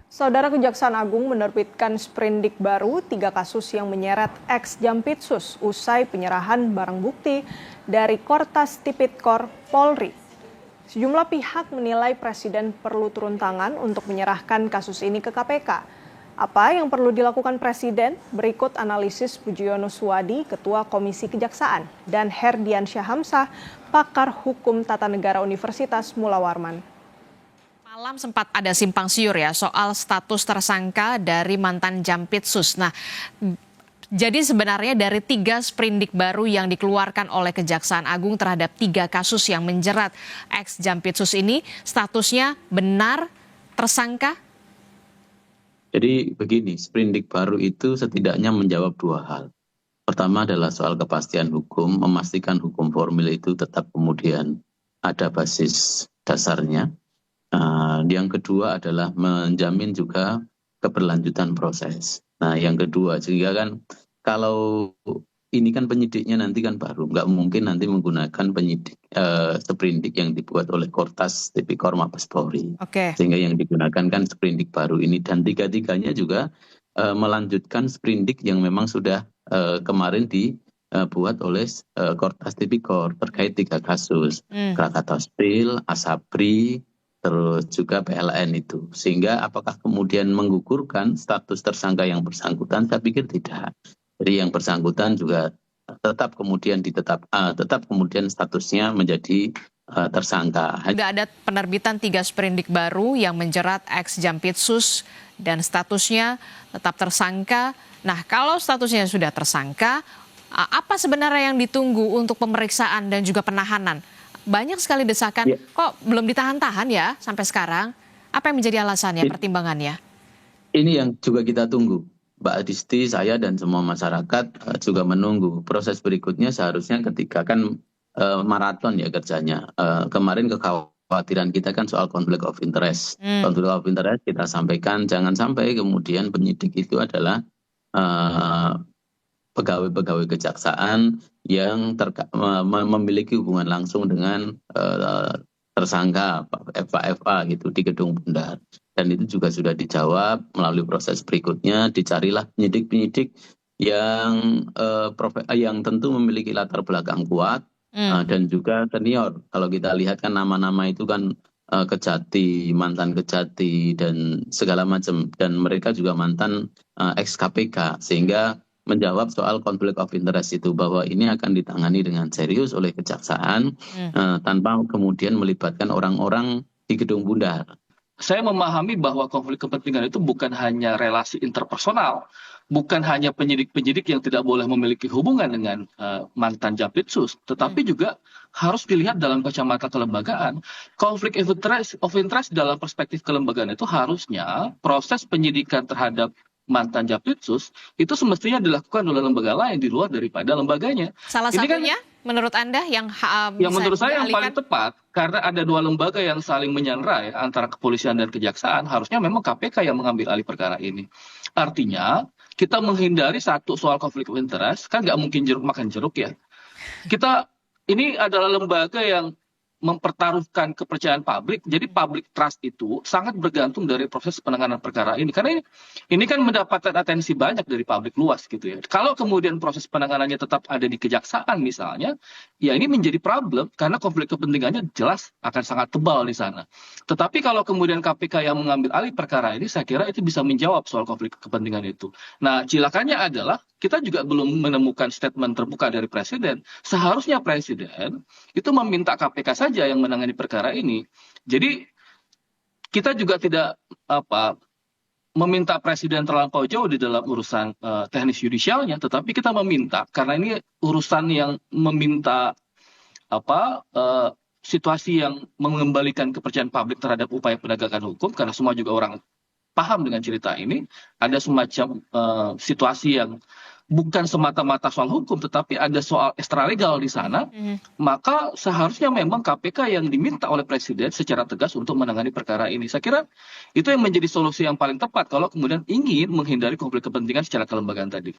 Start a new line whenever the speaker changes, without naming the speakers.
Saudara Kejaksaan Agung menerbitkan sprindik baru 3 kasus yang menyeret ex-Jampitsus usai penyerahan barang bukti dari Kortas Tipikor Polri. Sejumlah pihak menilai Presiden perlu turun tangan untuk menyerahkan kasus ini ke KPK. Apa yang perlu dilakukan Presiden? Berikut analisis Pujiyono Suwadi, Ketua Komisi Kejaksaan, dan Herdian Syahamsah, pakar hukum tata negara Universitas Mula Warman.
Malam sempat ada simpang siur ya soal status tersangka dari mantan Jampitsus. Nah, jadi sebenarnya dari 3 sprindik baru yang dikeluarkan oleh Kejaksaan Agung terhadap 3 kasus yang menjerat ex-Jampitsus ini, statusnya benar tersangka?
Jadi begini, sprindik baru itu setidaknya menjawab 2 hal. Pertama adalah soal kepastian hukum, memastikan hukum formil itu tetap kemudian ada basis dasarnya. Yang kedua adalah menjamin juga keberlanjutan proses. Nah, yang kedua juga kan kalau ini kan penyidiknya nanti kan baru, nggak mungkin nanti menggunakan penyidik sprindik yang dibuat oleh Kortas Tipikor Mabes Polri. Sehingga yang digunakan kan sprindik baru ini, dan tiga-tiganya juga melanjutkan sprindik yang memang sudah kemarin dibuat oleh Kortas Tipikor terkait 3 kasus, Krakatau Steel, Asabri, terus juga PLN itu. Sehingga apakah kemudian menggugurkan status tersangka yang bersangkutan? Saya pikir tidak. Jadi yang bersangkutan juga tetap kemudian tetap kemudian statusnya menjadi tersangka.
Sudah ada penerbitan 3 sprindik baru yang menjerat ex-Jampitsus dan statusnya tetap tersangka. Nah, kalau statusnya sudah tersangka, apa sebenarnya yang ditunggu untuk pemeriksaan dan juga penahanan? Banyak sekali desakan, kok belum ditahan-tahan ya sampai sekarang? Apa yang menjadi alasannya, pertimbangannya?
Ini yang juga kita tunggu. Mbak Adisti, saya dan semua masyarakat juga menunggu. Proses berikutnya seharusnya ketika kan maraton ya kerjanya. Kemarin kekhawatiran kita kan soal conflict of interest. Conflict of interest kita sampaikan, jangan sampai kemudian penyidik itu adalah pegawai-pegawai kejaksaan yang memiliki hubungan langsung dengan tersangka FA gitu di Gedung Bundar. Dan itu juga sudah dijawab melalui proses berikutnya, dicarilah penyidik-penyidik yang tentu memiliki latar belakang kuat dan juga senior. Kalau kita lihat kan nama-nama itu kan Kejati, mantan Kejati dan segala macam, dan mereka juga mantan ex KPK, sehingga menjawab soal konflik of interest itu, bahwa ini akan ditangani dengan serius oleh kejaksaan tanpa kemudian melibatkan orang-orang di Gedung Bundar.
Saya memahami bahwa konflik kepentingan itu bukan hanya relasi interpersonal, bukan hanya penyidik-penyidik yang tidak boleh memiliki hubungan dengan mantan Jampitsus, tetapi juga harus dilihat dalam kacamata kelembagaan. Konflik of interest dalam perspektif kelembagaan itu harusnya proses penyidikan terhadap mantan Jampitsus itu semestinya dilakukan oleh lembaga lain di luar daripada lembaganya.
Salah satunya menurut Anda yang
menurut saya yang paling tepat, karena ada 2 lembaga yang saling menyandra ya, antara kepolisian dan kejaksaan, harusnya memang KPK yang mengambil alih perkara ini. Artinya kita menghindari satu soal konflik of interest, kan nggak mungkin jeruk makan jeruk ya. Ini adalah lembaga yang mempertaruhkan kepercayaan publik, jadi public trust itu sangat bergantung dari proses penanganan perkara ini, karena ini kan mendapatkan atensi banyak dari publik luas gitu ya. Kalau kemudian proses penanganannya tetap ada di kejaksaan misalnya, ya ini menjadi problem karena konflik kepentingannya jelas akan sangat tebal di sana. Tetapi kalau kemudian KPK yang mengambil alih perkara ini, saya kira itu bisa menjawab soal konflik kepentingan itu. Nah, cilakannya adalah kita juga belum menemukan statement terbuka dari Presiden. Seharusnya Presiden itu meminta KPK saja yang menangani perkara ini. Jadi kita juga tidak meminta Presiden terlampau jauh di dalam urusan teknis yudisialnya, tetapi kita meminta, karena ini urusan yang meminta situasi yang mengembalikan kepercayaan publik terhadap upaya penegakan hukum, karena semua juga orang paham dengan cerita ini, ada semacam situasi yang bukan semata-mata soal hukum, tetapi ada soal ekstralegal di sana, maka seharusnya memang KPK yang diminta oleh Presiden secara tegas untuk menangani perkara ini. Saya kira itu yang menjadi solusi yang paling tepat kalau kemudian ingin menghindari konflik kepentingan secara kelembagaan tadi.